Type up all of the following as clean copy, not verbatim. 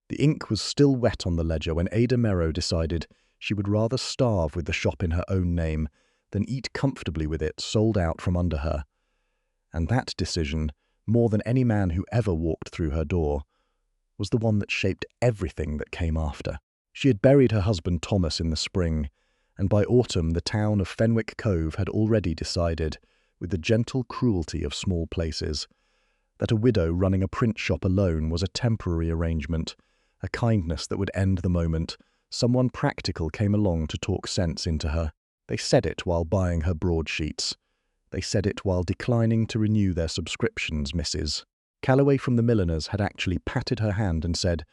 The ink was still wet on the ledger when Ada Merrow decided she would rather starve with the shop in her own name than eat comfortably with it sold out from under her. And that decision, more than any man who ever walked through her door, was the one that shaped everything that came after. She had buried her husband Thomas in the spring, and by autumn the town of Fenwick Cove had already decided, with the gentle cruelty of small places, that a widow running a print shop alone was a temporary arrangement, a kindness that would end the moment someone practical came along to talk sense into her. They said it while buying her broadsheets. They said it while declining to renew their subscriptions, Mrs. Calloway from the milliners had actually patted her hand and said,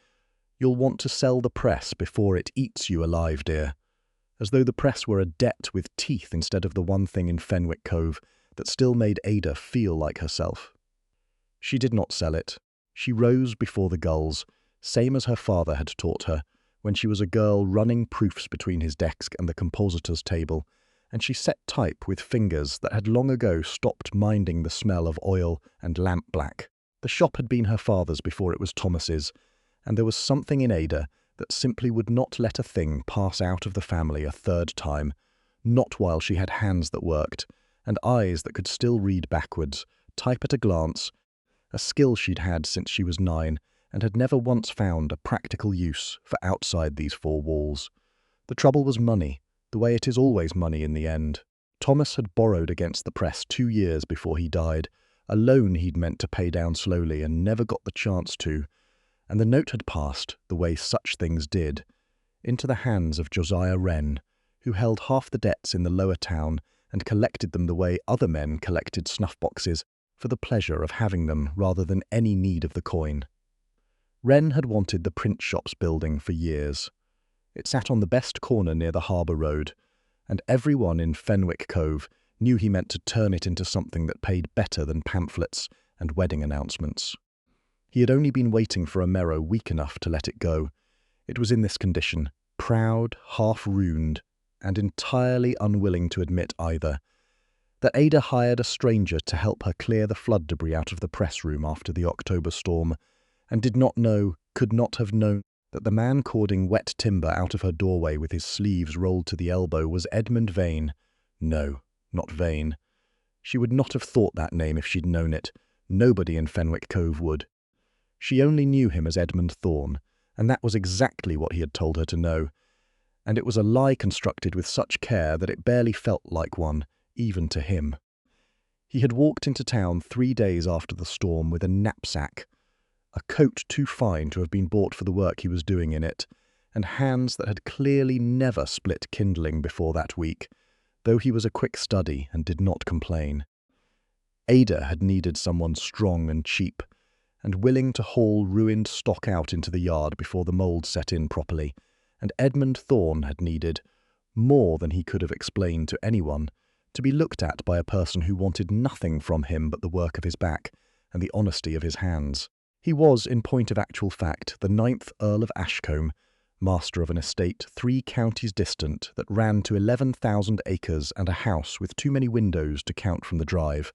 "You'll want to sell the press before it eats you alive, dear," as though the press were a debt with teeth instead of the one thing in Fenwick Cove that still made Ada feel like herself. She did not sell it. She rose before the gulls, same as her father had taught her, when she was a girl running proofs between his desk and the compositor's table, and she set type with fingers that had long ago stopped minding the smell of oil and lamp black. The shop had been her father's before it was Thomas's, and there was something in Ada that simply would not let a thing pass out of the family a third time, not while she had hands that worked, and eyes that could still read backwards, type at a glance, a skill she'd had since she was 9, and had never once found a practical use for outside these four walls. The trouble was money, the way it is always money in the end. Thomas had borrowed against the press 2 years before he died, a loan he'd meant to pay down slowly and never got the chance to, and the note had passed, the way such things did, into the hands of Josiah Wren, who held half the debts in the lower town and collected them the way other men collected snuff-boxes, for the pleasure of having them rather than any need of the coin. Wren had wanted the print shop's building for years. It sat on the best corner near the harbour road, and everyone in Fenwick Cove knew he meant to turn it into something that paid better than pamphlets and wedding announcements. He had only been waiting for a Merrow weak enough to let it go. It was in this condition, proud, half-ruined, and entirely unwilling to admit either, that Ada hired a stranger to help her clear the flood debris out of the press room after the October storm, and did not know, could not have known, that the man cording wet timber out of her doorway with his sleeves rolled to the elbow was Edmund Vane. No, not Vane. She would not have thought that name if she'd known it. Nobody in Fenwick Cove would. She only knew him as Edmund Thorne, and that was exactly what he had told her to know, and it was a lie constructed with such care that it barely felt like one, even to him. He had walked into town 3 days after the storm with a knapsack, a coat too fine to have been bought for the work he was doing in it, and hands that had clearly never split kindling before that week, though he was a quick study and did not complain. Ada had needed someone strong and cheap, and willing to haul ruined stock out into the yard before the mould set in properly, and Edmund Thorne had needed, more than he could have explained to anyone, to be looked at by a person who wanted nothing from him but the work of his back and the honesty of his hands. He was, in point of actual fact, the 9th Earl of Ashcombe, master of an estate 3 counties distant that ran to 11,000 acres and a house with too many windows to count from the drive,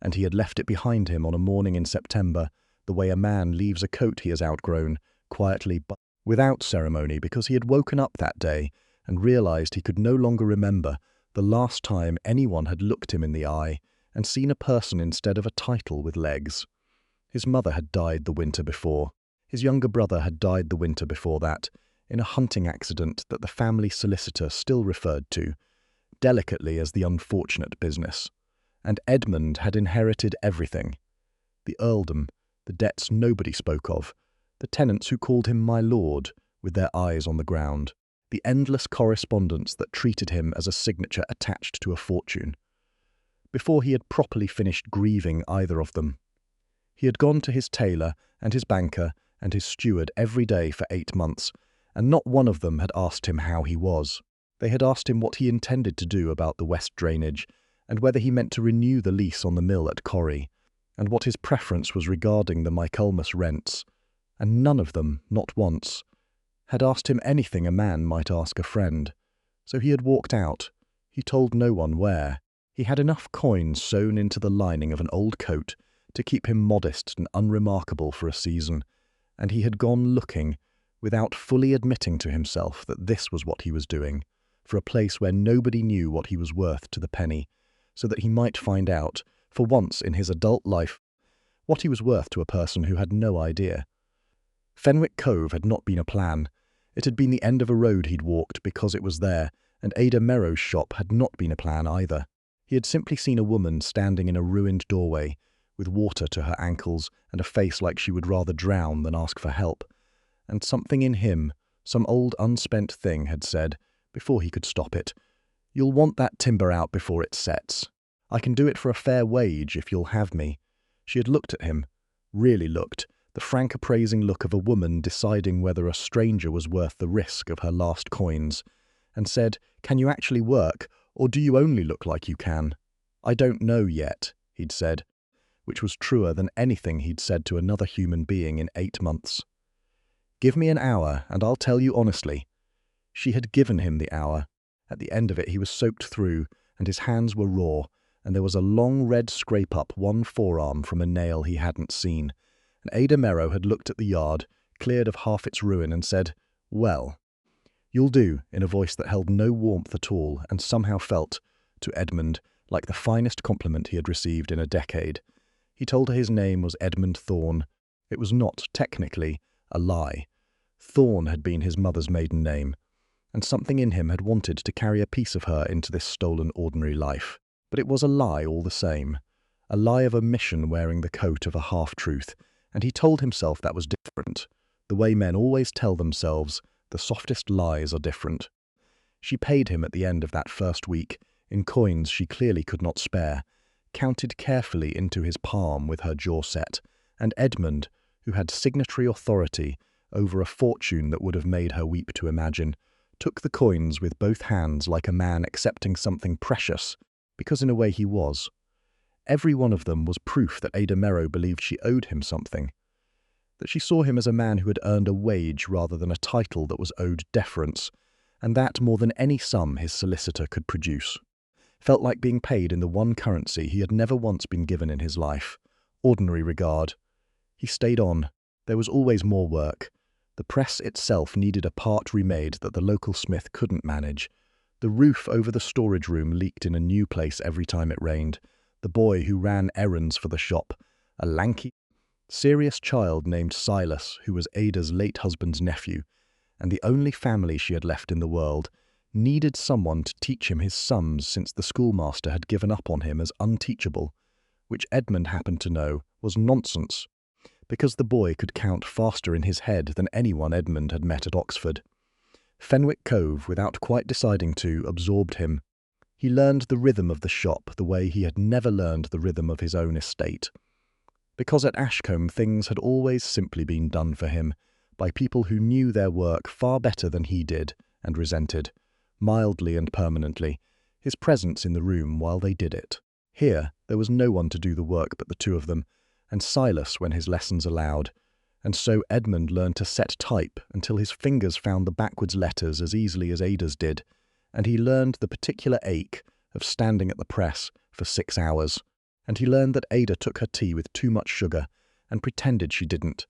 and he had left it behind him on a morning in September, the way a man leaves a coat he has outgrown, quietly but without ceremony, because he had woken up that day and realized he could no longer remember the last time anyone had looked him in the eye and seen a person instead of a title with legs. His mother had died the winter before. His younger brother had died the winter before that, in a hunting accident that the family solicitor still referred to, delicately as the unfortunate business. And Edmund had inherited everything. The earldom, the debts nobody spoke of, the tenants who called him my lord, with their eyes on the ground, the endless correspondence that treated him as a signature attached to a fortune. Before he had properly finished grieving either of them, he had gone to his tailor and his banker and his steward every day for 8 months, and not one of them had asked him how he was. They had asked him what he intended to do about the west drainage, and whether he meant to renew the lease on the mill at Corrie, and what his preference was regarding the Michaelmas rents, and none of them, not once, had asked him anything a man might ask a friend. So he had walked out. He told no one where. He had enough coins sewn into the lining of an old coat to keep him modest and unremarkable for a season, and he had gone looking, without fully admitting to himself that this was what he was doing, for a place where nobody knew what he was worth to the penny, so that he might find out, for once in his adult life, what he was worth to a person who had no idea. Fenwick Cove had not been a plan. It had been the end of a road he'd walked because it was there, and Ada Merrow's shop had not been a plan either. He had simply seen a woman standing in a ruined doorway, with water to her ankles and a face like she would rather drown than ask for help. And something in him, some old unspent thing, had said, before he could stop it, "You'll want that timber out before it sets. I can do it for a fair wage if you'll have me." She had looked at him, really looked, the frank appraising look of a woman deciding whether a stranger was worth the risk of her last coins, and said, "Can you actually work, or do you only look like you can?" "I don't know yet," he'd said, which was truer than anything he'd said to another human being in 8 months. "Give me an hour, and I'll tell you honestly." She had given him the hour. At the end of it he was soaked through, and his hands were raw, and there was a long red scrape up one forearm from a nail he hadn't seen. And Ada Merrow had looked at the yard, cleared of half its ruin, and said, "Well, you'll do," in a voice that held no warmth at all, and somehow felt, to Edmund, like the finest compliment he had received in a decade. He told her his name was Edmund Thorne. It was not, technically, a lie. Thorne had been his mother's maiden name, and something in him had wanted to carry a piece of her into this stolen ordinary life. But it was a lie all the same, a lie of omission wearing the coat of a half-truth, and he told himself that was different. The way men always tell themselves, the softest lies are different. She paid him at the end of that first week, in coins she clearly could not spare, counted carefully into his palm with her jaw set, and Edmund, who had signatory authority over a fortune that would have made her weep to imagine, took the coins with both hands like a man accepting something precious, because in a way he was. Every one of them was proof that Ada Merrow believed she owed him something, that she saw him as a man who had earned a wage rather than a title that was owed deference, and that more than any sum his solicitor could produce. Felt like being paid in the one currency he had never once been given in his life, ordinary regard. He stayed on. There was always more work. The press itself needed a part remade that the local smith couldn't manage. The roof over the storage room leaked in a new place every time it rained. The boy who ran errands for the shop, a lanky, serious child named Silas, who was Ada's late husband's nephew, and the only family she had left in the world, needed someone to teach him his sums since the schoolmaster had given up on him as unteachable, which Edmund happened to know was nonsense, because the boy could count faster in his head than anyone Edmund had met at Oxford. Fenwick Cove, without quite deciding to, absorbed him. He learned the rhythm of the shop the way he had never learned the rhythm of his own estate. Because at Ashcombe things had always simply been done for him, by people who knew their work far better than he did, and resented, mildly and permanently, his presence in the room while they did it. Here there was no one to do the work but the two of them, and Silas when his lessons allowed, and so Edmund learned to set type until his fingers found the backwards letters as easily as Ada's did, and he learned the particular ache of standing at the press for 6 hours, and he learned that Ada took her tea with too much sugar and pretended she didn't,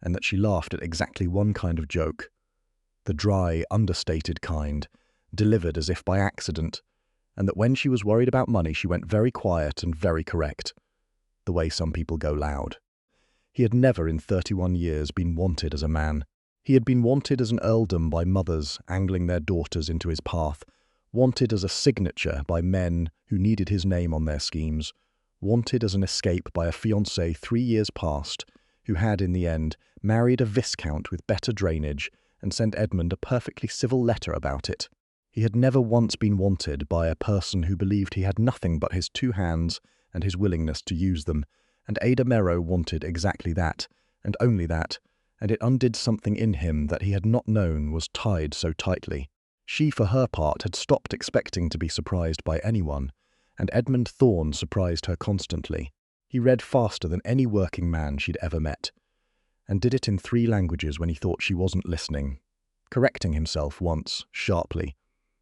and that she laughed at exactly one kind of joke, the dry, understated kind, delivered as if by accident, and that when she was worried about money she went very quiet and very correct, the way some people go loud. He had never in 31 years been wanted as a man. He had been wanted as an earldom by mothers angling their daughters into his path, wanted as a signature by men who needed his name on their schemes, wanted as an escape by a fiancée 3 years past, who had, in the end, married a viscount with better drainage and sent Edmund a perfectly civil letter about it. He had never once been wanted by a person who believed he had nothing but his 2 hands and his willingness to use them, and Ada Merrow wanted exactly that, and only that, and it undid something in him that he had not known was tied so tightly. She, for her part, had stopped expecting to be surprised by anyone, and Edmund Thorne surprised her constantly. He read faster than any working man she'd ever met, and did it in 3 languages when he thought she wasn't listening, correcting himself once, sharply,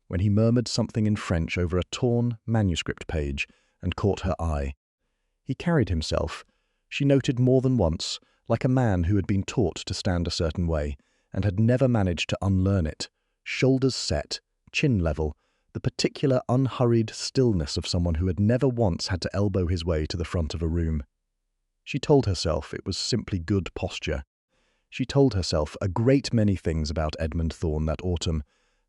when he murmured something in French over a torn manuscript page and caught her eye. He carried himself, she noted more than once, like a man who had been taught to stand a certain way and had never managed to unlearn it, shoulders set, chin level, the particular unhurried stillness of someone who had never once had to elbow his way to the front of a room. She told herself it was simply good posture. She told herself a great many things about Edmund Thorne that autumn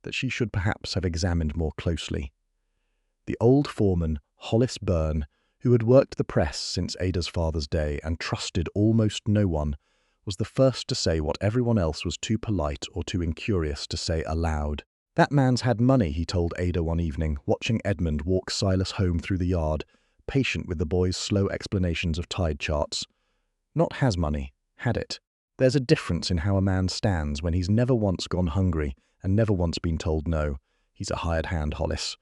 that she should perhaps have examined more closely. The old foreman, Hollis Byrne, who had worked the press since Ada's father's day and trusted almost no one, was the first to say what everyone else was too polite or too incurious to say aloud. "That man's had money," he told Ada one evening, watching Edmund walk Silas home through the yard, patient with the boy's slow explanations of tide charts. "Not has money, had it. There's a difference in how a man stands when he's never once gone hungry and never once been told no. He's a hired hand, Hollis.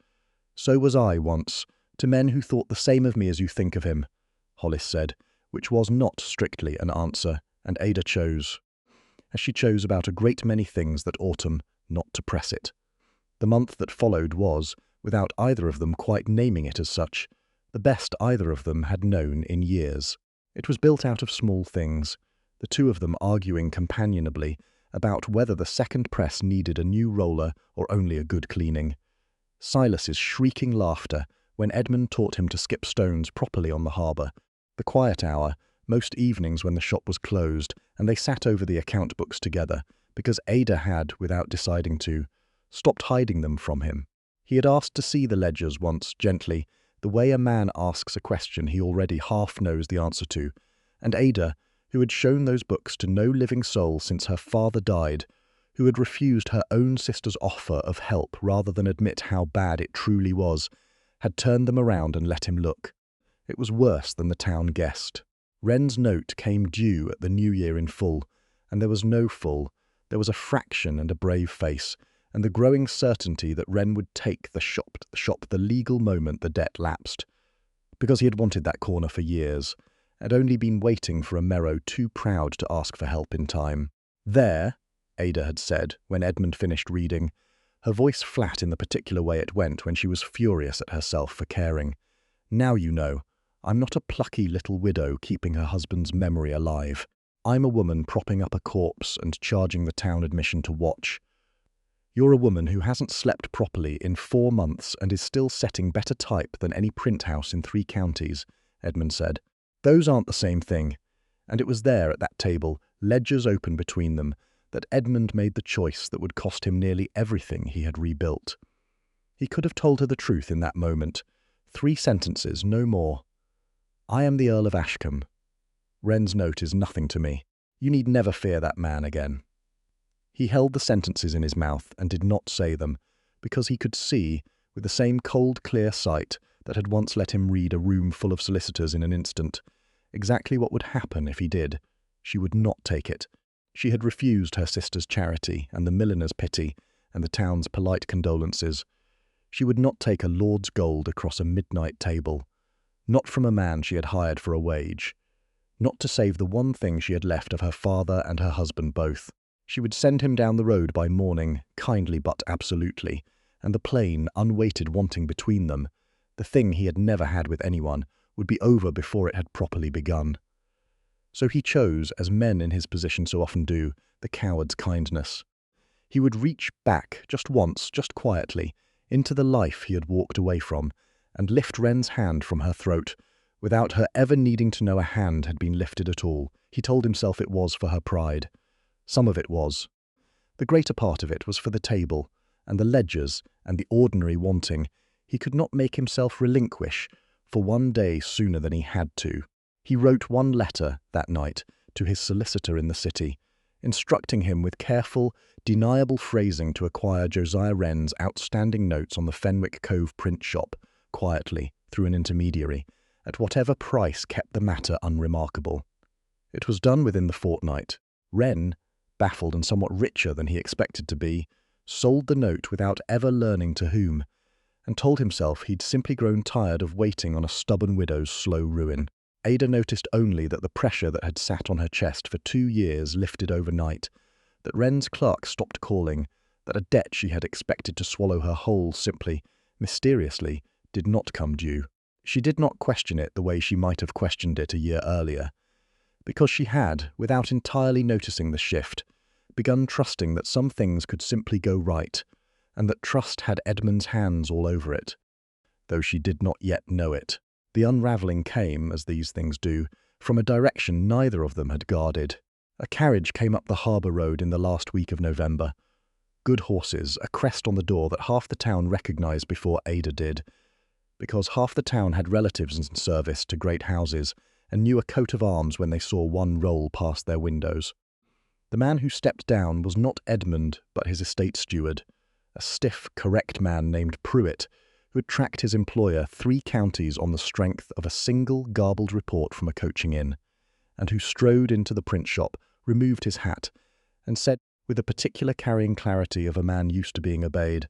So was I once, to men who thought the same of me as you think of him," Hollis said, which was not strictly an answer, and Ada chose, as she chose about a great many things that autumn, not to press it. The month that followed was, without either of them quite naming it as such, the best either of them had known in years. It was built out of small things, the two of them arguing companionably about whether the second press needed a new roller or only a good cleaning. Silas's shrieking laughter when Edmund taught him to skip stones properly on the harbour, the quiet hour, most evenings when the shop was closed and they sat over the account books together, because Ada had, without deciding to, stopped hiding them from him. He had asked to see the ledgers once, gently, the way a man asks a question he already half knows the answer to, and Ada, who had shown those books to no living soul since her father died, who had refused her own sister's offer of help rather than admit how bad it truly was, had turned them around and let him look. It was worse than the town guessed. Wren's note came due at the New Year in full, and there was no full. There was a fraction and a brave face, and the growing certainty that Wren would take the shop the legal moment the debt lapsed, because he had wanted that corner for years, had only been waiting for a Merrow too proud to ask for help in time. "There," Ada had said when Edmund finished reading, her voice flat in the particular way it went when she was furious at herself for caring. "Now you know. I'm not a plucky little widow keeping her husband's memory alive. I'm a woman propping up a corpse and charging the town admission to watch. You're a woman who hasn't slept properly in 4 months and is still setting better type than any print house in 3 counties, Edmund said. Those aren't the same thing. And it was there at that table, ledgers open between them, that Edmund made the choice that would cost him nearly everything he had rebuilt. He could have told her the truth in that moment. 3 sentences, no more. "I am the Earl of Ashcombe. Wren's note is nothing to me. You need never fear that man again." He held the sentences in his mouth and did not say them, because he could see, with the same cold, clear sight that had once let him read a room full of solicitors in an instant, exactly what would happen if he did. She would not take it. She had refused her sister's charity and the milliner's pity and the town's polite condolences. She would not take a lord's gold across a midnight table, not from a man she had hired for a wage, not to save the one thing she had left of her father and her husband both. She would send him down the road by morning, kindly but absolutely, and the plain, unweighted wanting between them, the thing he had never had with anyone, would be over before it had properly begun. So he chose, as men in his position so often do, the coward's kindness. He would reach back, just once, just quietly, into the life he had walked away from, and lift Wren's hand from her throat, without her ever needing to know a hand had been lifted at all. He told himself it was for her pride. Some of it was. The greater part of it was for the table, and the ledgers, and the ordinary wanting. He could not make himself relinquish for one day sooner than he had to. He wrote one letter that night to his solicitor in the city, instructing him with careful, deniable phrasing to acquire Josiah Wren's outstanding notes on the Fenwick Cove print shop, quietly, through an intermediary, at whatever price kept the matter unremarkable. It was done within the fortnight. Wren, baffled and somewhat richer than he expected to be, sold the note without ever learning to whom, and told himself he'd simply grown tired of waiting on a stubborn widow's slow ruin. Ada noticed only that the pressure that had sat on her chest for 2 years lifted overnight, that Wren's clerk stopped calling, that a debt she had expected to swallow her whole simply, mysteriously, did not come due. She did not question it the way she might have questioned it a year earlier. because she had, without entirely noticing the shift, begun trusting that some things could simply go right, and that trust had Edmund's hands all over it, though she did not yet know it. The unravelling came, as these things do, from a direction neither of them had guarded. A carriage came up the harbour road in the last week of November. Good horses, a crest on the door that half the town recognised before Ada did, because half the town had relatives in service to great houses and knew a coat of arms when they saw one roll past their windows. The man who stepped down was not Edmund, but his estate steward, a stiff, correct man named Pruitt, who had tracked his employer 3 counties on the strength of a single garbled report from a coaching inn, and who strode into the print shop, removed his hat, and said, with a particular carrying clarity of a man used to being obeyed,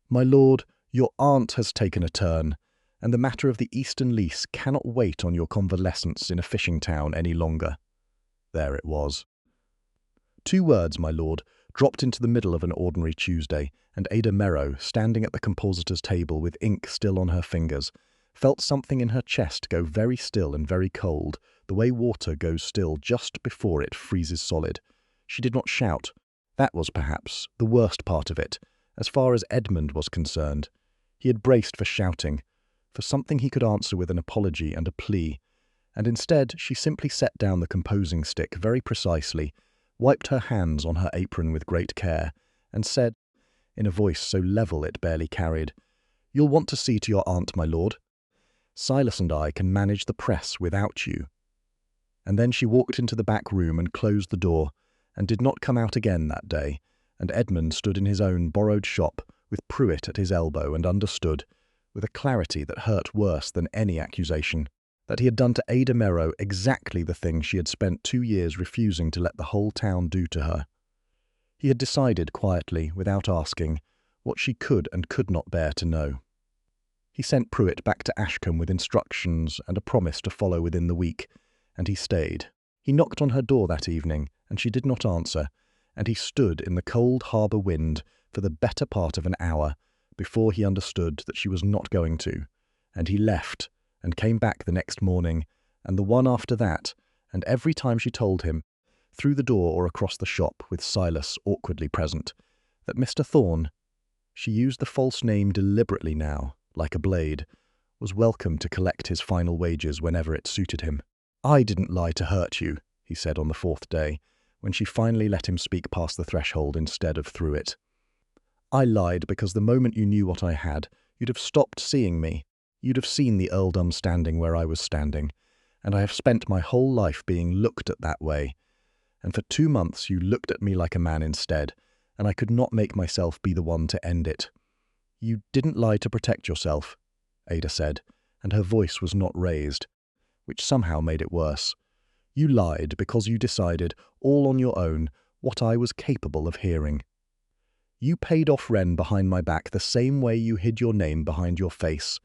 "My lord, your aunt has taken a turn, and the matter of the Eastern lease cannot wait on your convalescence in a fishing town any longer." There it was. 2 words, my lord, dropped into the middle of an ordinary Tuesday, and Ada Merrow, standing at the compositor's table with ink still on her fingers, felt something in her chest go very still and very cold, the way water goes still just before it freezes solid. She did not shout. That was, perhaps, the worst part of it, as far as Edmund was concerned. He had braced for shouting, for something he could answer with an apology and a plea, and instead she simply set down the composing stick very precisely, wiped her hands on her apron with great care, and said, in a voice so level it barely carried, "You'll want to see to your aunt, my lord. Silas and I can manage the press without you." And then she walked into the back room and closed the door, and did not come out again that day, and Edmund stood in his own borrowed shop, with Pruitt at his elbow, and understood, with a clarity that hurt worse than any accusation, that he had done to Ada Merrow exactly the thing she had spent 2 years refusing to let the whole town do to her. He had decided quietly, without asking, what she could and could not bear to know. He sent Pruitt back to Ashcombe with instructions and a promise to follow within the week, and he stayed. He knocked on her door that evening, and she did not answer, and he stood in the cold harbour wind for the better part of an hour before he understood that she was not going to, and he left and came back the next morning, and the one after that, and every time she told him, through the door or across the shop with Silas awkwardly present, that Mr. Thorne, she used the false name deliberately now, like a blade, was welcome to collect his final wages whenever it suited him. "I didn't lie to hurt you," he said on the 4th day, when she finally let him speak past the threshold instead of through it. "I lied because the moment you knew what I had, you'd have stopped seeing me. You'd have seen the earldom standing where I was standing, and I have spent my whole life being looked at that way. And for 2 months you looked at me like a man instead, and I could not make myself be the one to end it." "You didn't lie to protect yourself," Ada said, and her voice was not raised, which somehow made it worse. "You lied because you decided, all on your own, what I was capable of hearing. You paid off Wren behind my back the same way you hid your name behind your face,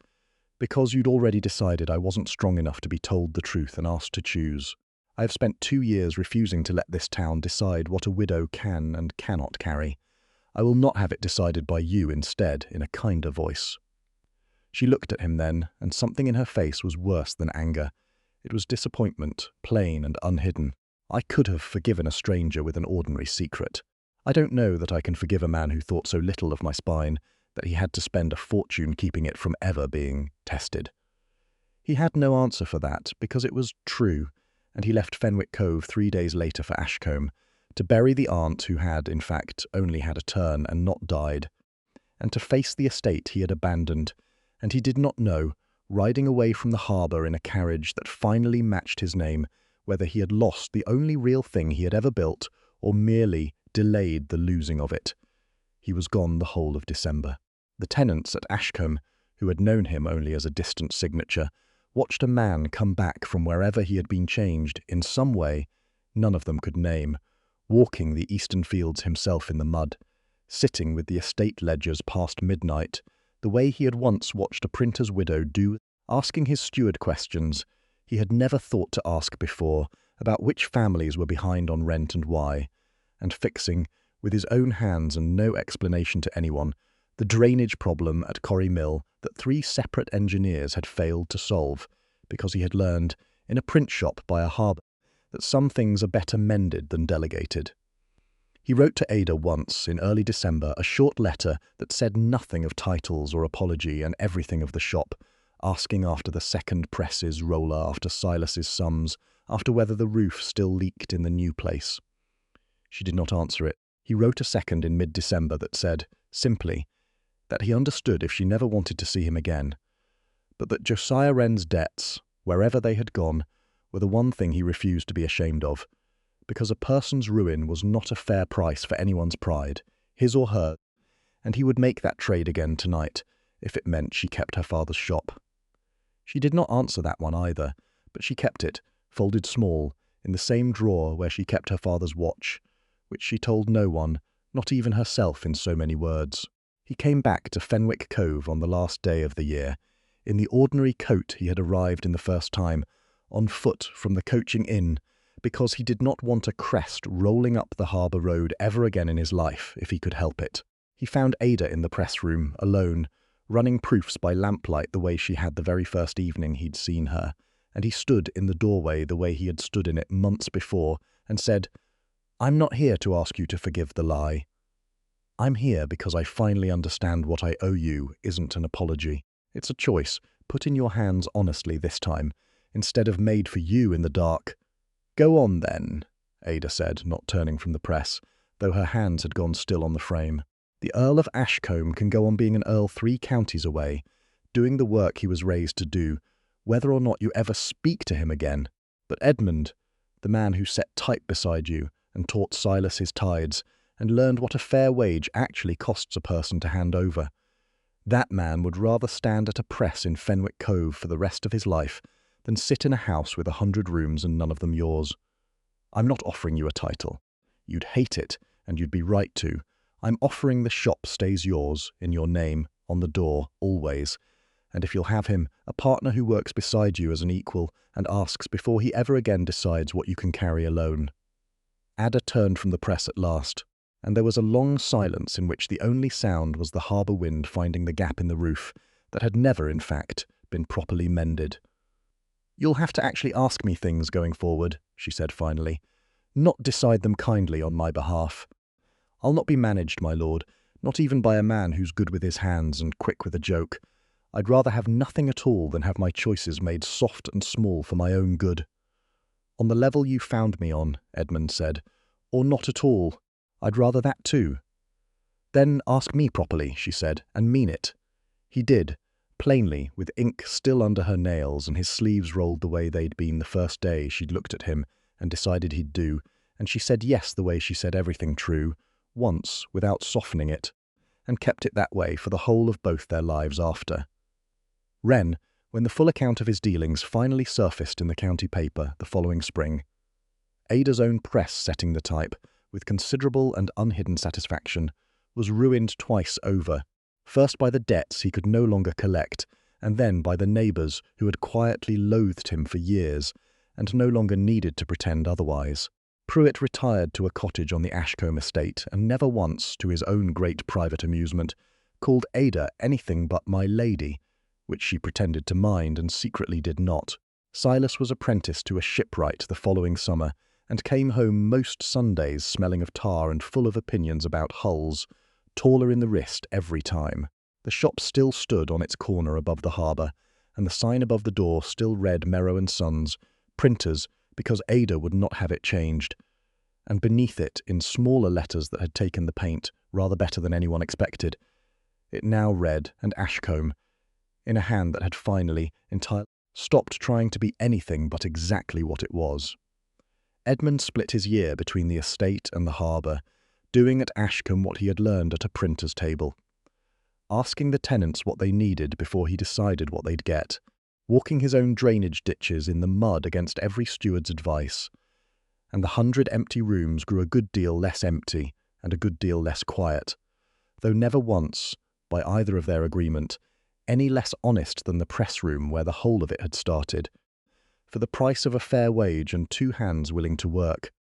because you'd already decided I wasn't strong enough to be told the truth and asked to choose. I have spent 2 years refusing to let this town decide what a widow can and cannot carry. I will not have it decided by you instead, in a kinder voice." She looked at him then, and something in her face was worse than anger. It was disappointment, plain and unhidden. "I could have forgiven a stranger with an ordinary secret. I don't know that I can forgive a man who thought so little of my spine that he had to spend a fortune keeping it from ever being tested." He had no answer for that, because it was true, and he left Fenwick Cove 3 days later for Ashcombe, to bury the aunt who had, in fact, only had a turn and not died, and to face the estate he had abandoned, and he did not know, riding away from the harbour in a carriage that finally matched his name, whether he had lost the only real thing he had ever built, or merely delayed the losing of it. He was gone the whole of December. The tenants at Ashcombe, who had known him only as a distant signature, watched a man come back from wherever he had been changed, in some way, none of them could name, walking the eastern fields himself in the mud, sitting with the estate ledgers past midnight, the way he had once watched a printer's widow do, asking his steward questions he had never thought to ask before about which families were behind on rent and why, and fixing, with his own hands and no explanation to anyone, the drainage problem at Corrie Mill that 3 separate engineers had failed to solve, because he had learned, in a print shop by a harbour, that some things are better mended than delegated. He wrote to Ada once, in early December, a short letter that said nothing of titles or apology and everything of the shop, asking after the second press's roller, after Silas's sums, after whether the roof still leaked in the new place. She did not answer it. He wrote a second in mid-December that said, simply, that he understood if she never wanted to see him again, but that Josiah Wren's debts, wherever they had gone, were the one thing he refused to be ashamed of, because a person's ruin was not a fair price for anyone's pride, his or her, and he would make that trade again tonight, if it meant she kept her father's shop. She did not answer that one either, but she kept it, folded small, in the same drawer where she kept her father's watch, which she told no one, not even herself in so many words. He came back to Fenwick Cove on the last day of the year, in the ordinary coat he had arrived in the first time, on foot from the coaching inn, because he did not want a crest rolling up the harbour road ever again in his life, if he could help it. He found Ada in the press room, alone, running proofs by lamplight the way she had the very first evening he'd seen her, and he stood in the doorway the way he had stood in it months before, and said, "I'm not here to ask you to forgive the lie. I'm here because I finally understand what I owe you isn't an apology. It's a choice, put in your hands honestly this time, instead of made for you in the dark." "Go on, then," Ada said, not turning from the press, though her hands had gone still on the frame. "The Earl of Ashcombe can go on being an earl 3 counties away, doing the work he was raised to do, whether or not you ever speak to him again. But Edmund, the man who sat type beside you and taught Silas his tides, and learned what a fair wage actually costs a person to hand over, that man would rather stand at a press in Fenwick Cove for the rest of his life than sit in a house with 100 rooms and none of them yours. I'm not offering you a title. You'd hate it, and you'd be right to. I'm offering the shop stays yours, in your name, on the door, always. And if you'll have him, a partner who works beside you as an equal and asks before he ever again decides what you can carry alone." Ada turned from the press at last, and there was a long silence in which the only sound was the harbour wind finding the gap in the roof that had never, in fact, been properly mended. "You'll have to actually ask me things going forward," she said finally, "not decide them kindly on my behalf. I'll not be managed, my lord, not even by a man who's good with his hands and quick with a joke. I'd rather have nothing at all than have my choices made soft and small for my own good." "On the level you found me on," Edmund said, "or not at all. I'd rather that too." "Then ask me properly," she said, "and mean it." He did, plainly, with ink still under her nails and his sleeves rolled the way they'd been the first day she'd looked at him and decided he'd do, and she said yes the way she said everything true, once, without softening it, and kept it that way for the whole of both their lives after. Wren, when the full account of his dealings finally surfaced in the county paper the following spring, Ada's own press setting the type, with considerable and unhidden satisfaction, was ruined twice over, first by the debts he could no longer collect, and then by the neighbours who had quietly loathed him for years, and no longer needed to pretend otherwise. Pruitt retired to a cottage on the Ashcombe estate, and never once, to his own great private amusement, called Ada anything but my lady, which she pretended to mind and secretly did not. Silas was apprenticed to a shipwright the following summer, and came home most Sundays smelling of tar and full of opinions about hulls, taller in the wrist every time. The shop still stood on its corner above the harbour, and the sign above the door still read Merrow and Sons, printers, because Ada would not have it changed. And beneath it, in smaller letters that had taken the paint, rather better than anyone expected, it now read, and Ashcombe, in a hand that had finally, entirely stopped trying to be anything but exactly what it was. Edmund split his year between the estate and the harbour, doing at Ashcombe what he had learned at a printer's table, asking the tenants what they needed before he decided what they'd get, walking his own drainage ditches in the mud against every steward's advice, and the 100 empty rooms grew a good deal less empty and a good deal less quiet, though never once, by either of their agreement, any less honest than the press room where the whole of it had started, for the price of a fair wage and 2 hands willing to work.